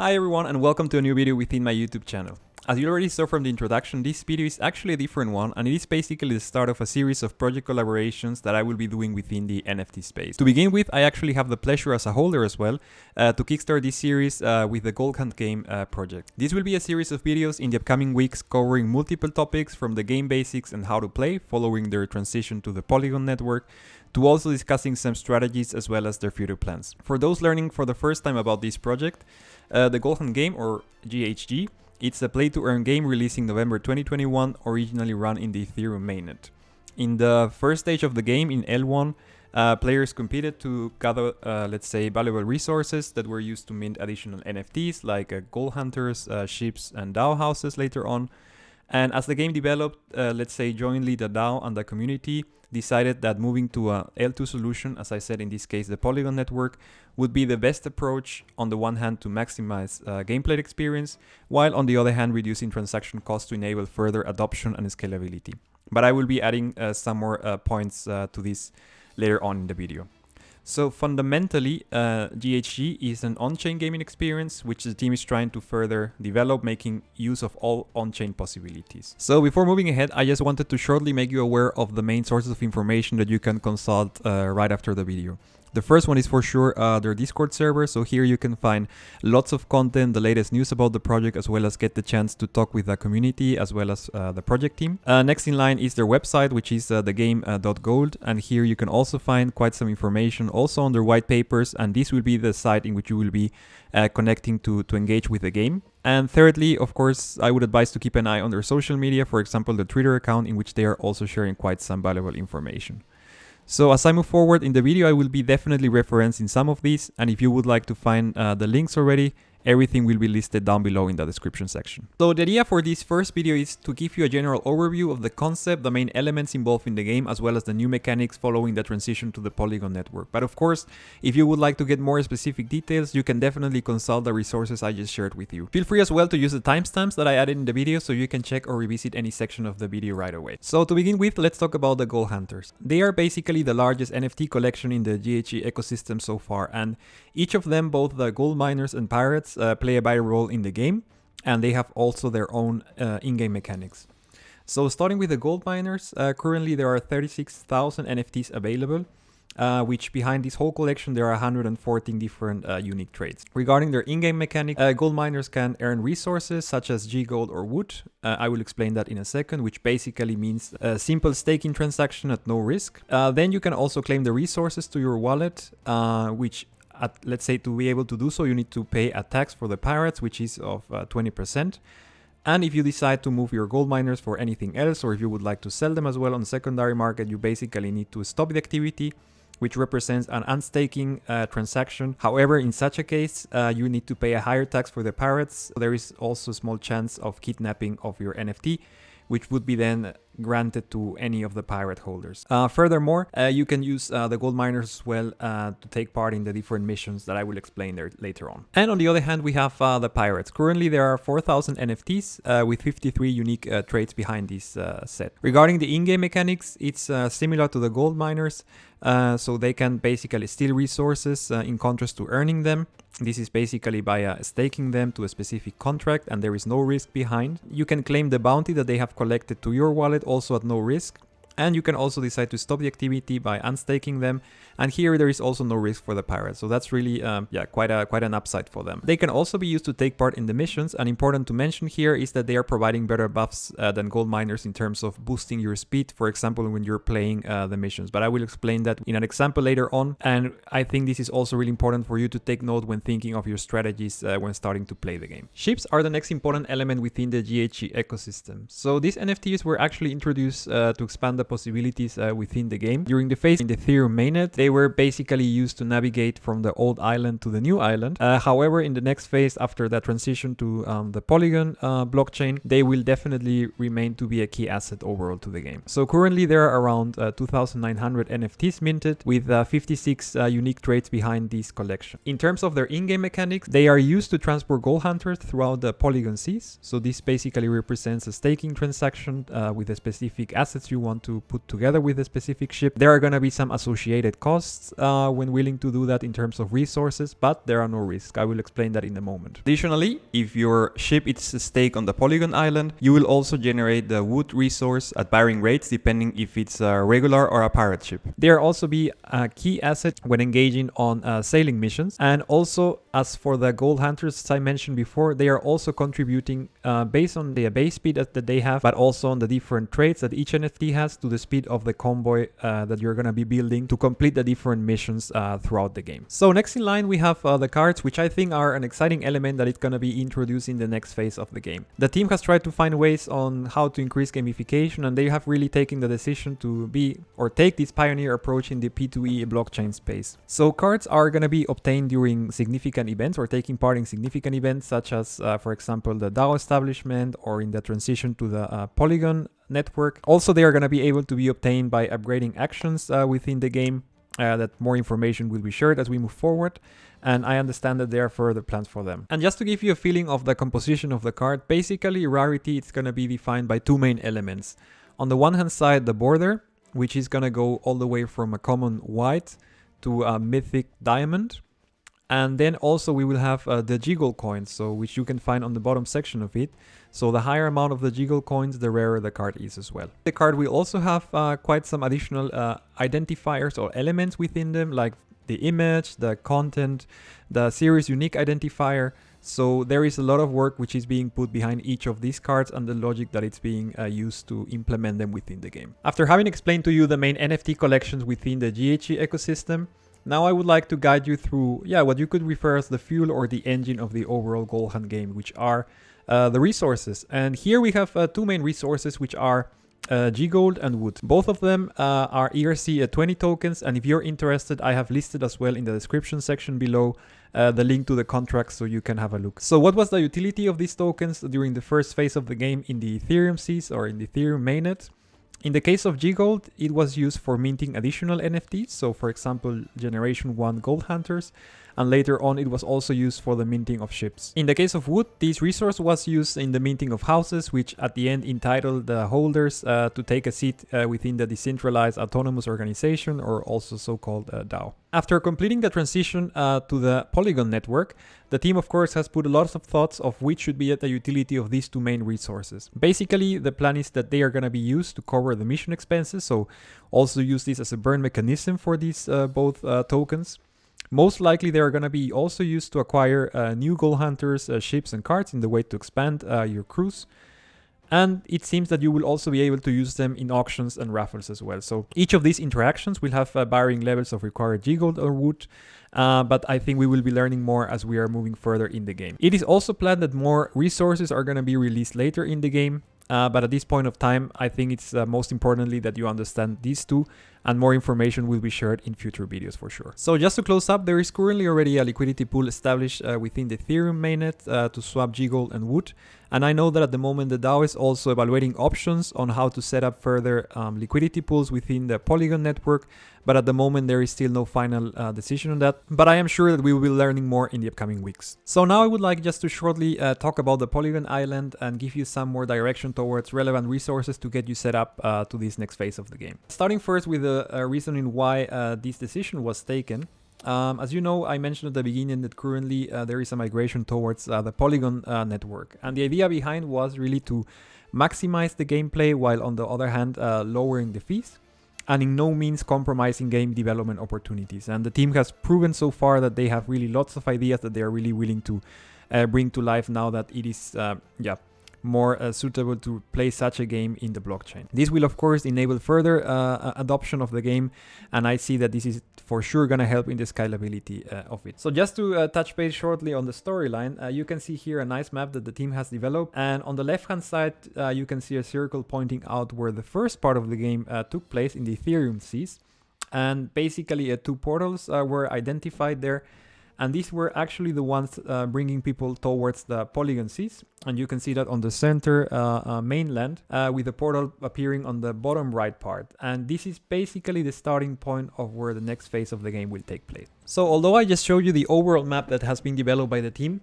Hi everyone and welcome to a new video within my YouTube channel. As you already saw from the introduction, this video is actually a different one and it is basically the start of a series of project collaborations that I will be doing within the NFT space. To begin with, I actually have the pleasure as a holder as well to kickstart this series with the Gold Hunt Game project. This will be a series of videos in the upcoming weeks covering multiple topics from the game basics and how to play following their transition to the Polygon network, to also discussing some strategies as well as their future plans. For those learning for the first time about this project, the Gold Hunt Game, or GHG, it's a play-to-earn game releasing November 2021, originally run in the Ethereum mainnet. In the first stage of the game, in L1, players competed to gather, let's say, valuable resources that were used to mint additional NFTs, like gold hunters, ships, and DAO houses later on. And as the game developed, let's say jointly the DAO and the community decided that moving to a L2 solution, as I said in this case the Polygon network, would be the best approach on the one hand to maximize gameplay experience, while on the other hand reducing transaction costs to enable further adoption and scalability. But I will be adding some more points to this later on in the video. So fundamentally, GHG is an on-chain gaming experience which the team is trying to further develop, making use of all on-chain possibilities. So before moving ahead, I just wanted to shortly make you aware of the main sources of information that you can consult right after the video. The first one is for sure their Discord server, so here you can find lots of content, the latest news about the project, as well as get the chance to talk with the community as well as the project team. Next in line is their website, which is thegame.gold, and here you can also find quite some information also on their white papers, and this will be the site in which you will be connecting to engage with the game. And thirdly, of course, I would advise to keep an eye on their social media, for example the Twitter account, in which they are also sharing quite some valuable information. So as I move forward in the video, I will be definitely referencing some of these, and if you would like to find the links already, everything will be listed down below in the description section. So the idea for this first video is to give you a general overview of the concept, the main elements involved in the game, as well as the new mechanics following the transition to the Polygon network. But of course, if you would like to get more specific details, you can definitely consult the resources I just shared with you. Feel free as well to use the timestamps that I added in the video so you can check or revisit any section of the video right away. So to begin with, let's talk about the Gold Hunters. They are basically the largest NFT collection in the GHG ecosystem so far, and each of them, both the gold miners and pirates, play a vital role in the game, and they have also their own in-game mechanics. So starting with the gold miners, currently there are 36,000 NFTs available, which behind this whole collection there are 114 different unique traits. Regarding their in-game mechanic, gold miners can earn resources such as G-Gold or Wood. I will explain that in a second, which basically means a simple staking transaction at no risk. Then you can also claim the resources to your wallet, which let's say to be able to do so, you need to pay a tax for the pirates, which is of 20%. And if you decide to move your gold miners for anything else, or if you would like to sell them as well on the secondary market, you basically need to stop the activity, which represents an unstaking transaction. However, in such a case, you need to pay a higher tax for the pirates. There is also a small chance of kidnapping of your NFT, which would be then granted to any of the pirate holders. Furthermore, you can use the gold miners as well to take part in the different missions that I will explain there later on. And on the other hand, we have the pirates. Currently, there are 4,000 NFTs with 53 unique traits behind this set. Regarding the in-game mechanics, it's similar to the gold miners, so they can basically steal resources in contrast to earning them. This is basically by staking them to a specific contract, and there is no risk behind. You can claim the bounty that they have collected to your wallet also at no risk. And you can also decide to stop the activity by unstaking them. And here there is also no risk for the pirates. So that's really quite an upside for them. They can also be used to take part in the missions. And important to mention here is that they are providing better buffs than gold miners in terms of boosting your speed, for example, when you're playing the missions. But I will explain that in an example later on. And I think this is also really important for you to take note when thinking of your strategies when starting to play the game. Ships are the next important element within the GHG ecosystem. So these NFTs were actually introduced to expand the possibilities within the game. During the phase in the Ethereum mainnet, they were basically used to navigate from the old island to the new island. However, in the next phase, after that transition to the Polygon blockchain, they will definitely remain to be a key asset overall to the game. So currently there are around 2,900 NFTs minted with 56 unique traits behind this collection. In terms of their in-game mechanics, they are used to transport gold hunters throughout the Polygon seas. So this basically represents a staking transaction with the specific assets you want to put together with a specific ship. There are going to be some associated costs costs when willing to do that in terms of resources, but there are no risks. I will explain that in a moment. Additionally, if your ship is staked on the Polygon Island, you will also generate the wood resource at varying rates depending if it's a regular or a pirate ship. There also be a key asset when engaging on sailing missions, and also as for the gold hunters, as I mentioned before, they are also contributing based on the base speed that they have, but also on the different traits that each NFT has to the speed of the convoy that you're going to be building to complete the different missions throughout the game. So next in line we have the cards, which I think are an exciting element that it's going to be introduced in the next phase of the game. The team has tried to find ways on how to increase gamification, and they have really taken the decision to take this pioneer approach in the P2E blockchain space. So cards are going to be obtained during significant events or taking part in significant events such as for example the DAO establishment or in the transition to the Polygon network. Also, they are going to be able to be obtained by upgrading actions within the game. That more information will be shared as we move forward, and I understand that there are further plans for them. And just to give you a feeling of the composition of the card, basically rarity it's going to be defined by two main elements. On the one hand side, the border, which is going to go all the way from a common white to a mythic diamond. And then also we will have the Jiggle coins, so which you can find on the bottom section of it. So the higher amount of the Jiggle coins, the rarer the card is as well. The card will also have quite some additional identifiers or elements within them, like the image, the content, the series unique identifier. So there is a lot of work which is being put behind each of these cards and the logic that it's being used to implement them within the game. After having explained to you the main NFT collections within the GHG ecosystem, now I would like to guide you through, what you could refer as the fuel or the engine of the overall Gold Hunt game, which are the resources. And here we have two main resources, which are G-Gold and Wood. Both of them are ERC20 tokens, and if you're interested, I have listed as well in the description section below the link to the contract so you can have a look. So what was the utility of these tokens during the first phase of the game in the Ethereum seas or in the Ethereum mainnet? In the case of G-Gold, it was used for minting additional NFTs, so for example, Generation 1 Gold Hunters, and later on it was also used for the minting of ships. In the case of Wood, this resource was used in the minting of houses, which at the end entitled the holders to take a seat within the decentralized autonomous organization, or also so-called DAO. After completing the transition to the Polygon network, the team of course has put a lot of thoughts of which should be the utility of these two main resources. Basically, the plan is that they are going to be used to cover the mission expenses, so also use this as a burn mechanism for these both tokens. Most likely they are going to be also used to acquire new gold hunters, ships and cards in the way to expand your crews. And it seems that you will also be able to use them in auctions and raffles as well. So each of these interactions will have varying levels of required G-Gold or Wood, but I think we will be learning more as we are moving further in the game. It is also planned that more resources are going to be released later in the game, but at this point of time, I think it's most importantly that you understand these two, and more information will be shared in future videos for sure. So just to close up, there is currently already a liquidity pool established within the Ethereum mainnet to swap G-Gold and Wood. And I know that at the moment the DAO is also evaluating options on how to set up further liquidity pools within the Polygon network. But at the moment there is still no final decision on that. But I am sure that we will be learning more in the upcoming weeks. So now I would like just to shortly talk about the Polygon Island and give you some more direction towards relevant resources to get you set up to this next phase of the game. Starting first with the reasoning why this decision was taken. As you know, I mentioned at the beginning that currently there is a migration towards the Polygon network. And the idea behind was really to maximize the gameplay while on the other hand lowering the fees and in no means compromising game development opportunities. And the team has proven so far that they have really lots of ideas that they are really willing to bring to life now that it is more suitable to play such a game in the blockchain. This will of course enable further adoption of the game, and I see that this is for sure going to help in the scalability of it. So just to touch base shortly on the storyline, you can see here a nice map that the team has developed, and on the left hand side you can see a circle pointing out where the first part of the game took place in the Ethereum seas, and basically two portals were identified there. And these were actually the ones bringing people towards the Polygon seas. And you can see that on the center mainland with the portal appearing on the bottom right part. And this is basically the starting point of where the next phase of the game will take place. So although I just showed you the overall map that has been developed by the team,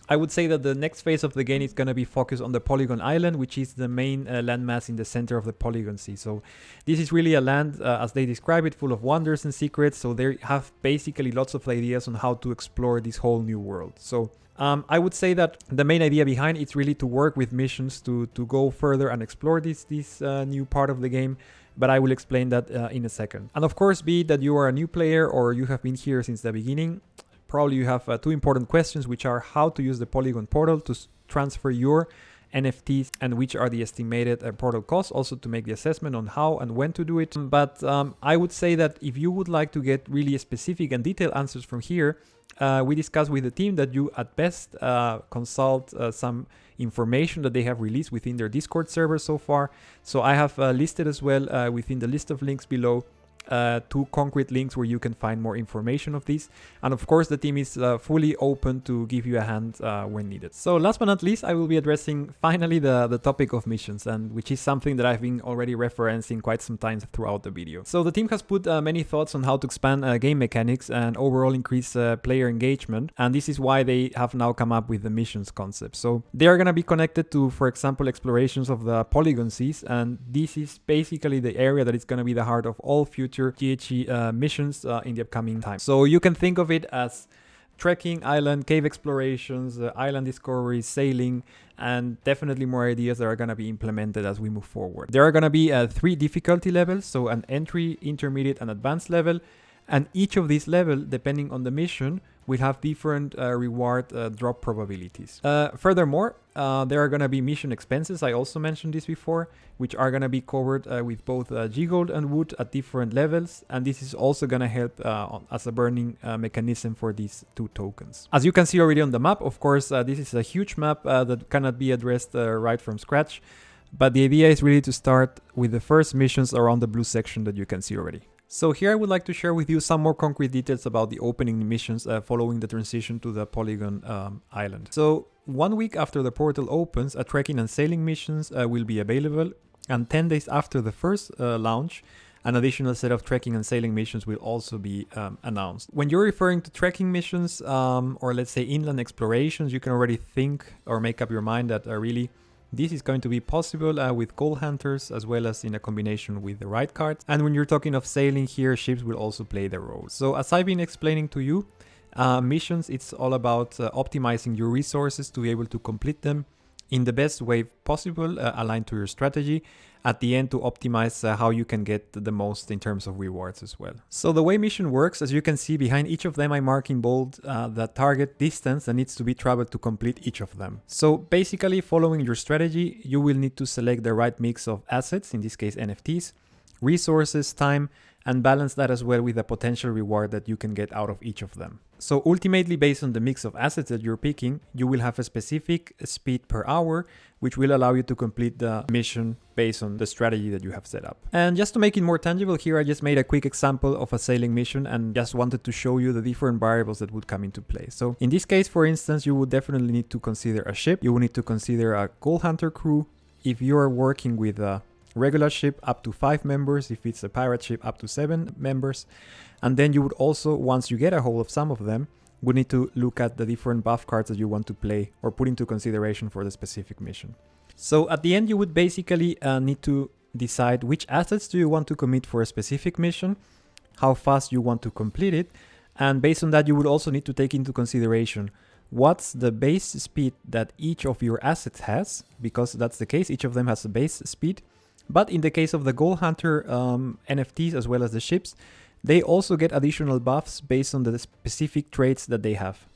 I would say that the next phase of the game is going to be focused on the Polygon Island, which is the main landmass in the center of the Polygon Sea. So this is really a land, as they describe it, full of wonders and secrets. So they have basically lots of ideas on how to explore this whole new world. So I would say that the main idea behind it's really to work with missions to go further and explore this new part of the game. But I will explain that in a second. And of course, be it that you are a new player or you have been here since the beginning, probably you have two important questions, which are how to use the Polygon portal to transfer your NFTs and which are the estimated portal costs, also to make the assessment on how and when to do it. But I would say that if you would like to get really specific and detailed answers from here, we discussed with the team that you at best consult some information that they have released within their Discord server so far. So I have listed as well within the list of links below 2 concrete links where you can find more information of this. And of course, the team is fully open to give you a hand when needed. So last but not least, I will be addressing finally the topic of missions, and which is something that I've been already referencing quite some times throughout the video. So the team has put many thoughts on how to expand game mechanics and overall increase player engagement. And this is why they have now come up with the missions concept. So they are going to be connected to, for example, explorations of the Polygon Seas. And this is basically the area that is going to be the heart of all future GHG missions in the upcoming time. So you can think of it as trekking, island, cave explorations, island discovery, sailing, and definitely more ideas that are going to be implemented as we move forward. There are going to be 3 difficulty levels, so an entry, intermediate, and advanced level. And each of these levels, depending on the mission, will have different reward drop probabilities. Furthermore, there are going to be mission expenses, I also mentioned this before, which are going to be covered with both G-Gold and Wood at different levels. And this is also going to help as a burning mechanism for these 2 tokens. As you can see already on the map, of course, this is a huge map that cannot be addressed right from scratch. But the idea is really to start with the first missions around the blue section that you can see already. So here I would like to share with you some more concrete details about the opening missions following the transition to the Polygon Island. So 1 week after the portal opens, a trekking and sailing missions will be available, and 10 days after the first launch, an additional set of trekking and sailing missions will also be announced. When you're referring to trekking missions or let's say inland explorations, you can already think or make up your mind that really this is going to be possible with gold hunters as well as in a combination with the right cards. And when you're talking of sailing here, ships will also play their role. So as I've been explaining to you, missions, it's all about optimizing your resources to be able to complete them in the best way possible, aligned to your strategy. At the end, to optimize how you can get the most in terms of rewards as well. So the way mission works, as you can see behind each of them, I mark in bold the target distance that needs to be traveled to complete each of them. So basically, following your strategy, you will need to select the right mix of assets, in this case NFTs, resources, time, and balance that as well with the potential reward that you can get out of each of them. So ultimately, based on the mix of assets that you're picking, you will have a specific speed per hour, which will allow you to complete the mission based on the strategy that you have set up. And just to make it more tangible here, I just made a quick example of a sailing mission and just wanted to show you the different variables that would come into play. So in this case, for instance, you would definitely need to consider a ship. You will need to consider a gold hunter crew. If you're working with a regular ship, up to 5 members. If it's a pirate ship, up to 7 members. And then you would also, once you get a hold of some of them, would need to look at the different buff cards that you want to play or put into consideration for the specific mission. So at the end, you would basically need to decide which assets do you want to commit for a specific mission, how fast you want to complete it, and based on that, you would also need to take into consideration what's the base speed that each of your assets has, because that's the case, each of them has a base speed. But in the case of the Gold Hunter NFTs as well as the ships, they also get additional buffs based on the specific traits that they have.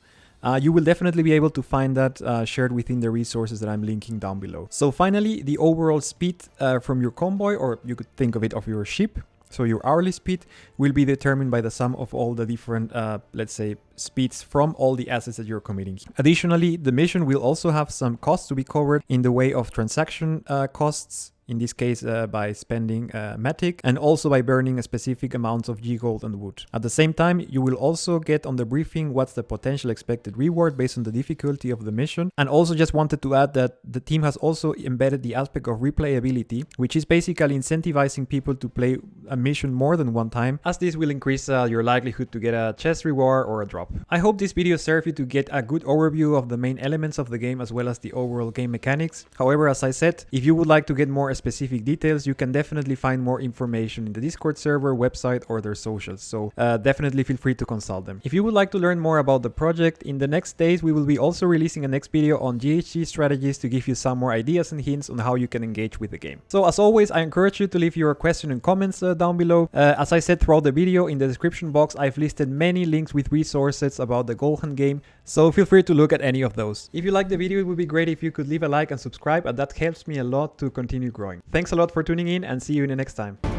You will definitely be able to find that shared within the resources that I'm linking down below. So finally, the overall speed from your convoy, or you could think of it of your ship, so your hourly speed, will be determined by the sum of all the different, let's say, speeds from all the assets that you're committing. Additionally, the mission will also have some costs to be covered in the way of transaction costs, in this case by spending Matic, and also by burning a specific amounts of G gold and wood. At the same time, you will also get on the briefing what's the potential expected reward based on the difficulty of the mission. And also just wanted to add that the team has also embedded the aspect of replayability, which is basically incentivizing people to play a mission more than one time, as this will increase your likelihood to get a chest reward or a drop. I hope this video served you to get a good overview of the main elements of the game as well as the overall game mechanics. However, as I said, if you would like to get more specific details, you can definitely find more information in the Discord server, website, or their socials, so definitely feel free to consult them. If you would like to learn more about the project, in the next days we will be also releasing a next video on GHG strategies to give you some more ideas and hints on how you can engage with the game. So as always, I encourage you to leave your question and comments down below. As I said throughout the video, in the description box I've listed many links with resources about the Gold Hunt game, so feel free to look at any of those. If you liked the video, it would be great if you could leave a like and subscribe, and that helps me a lot to continue growing. Thanks a lot for tuning in, and see you in the next time.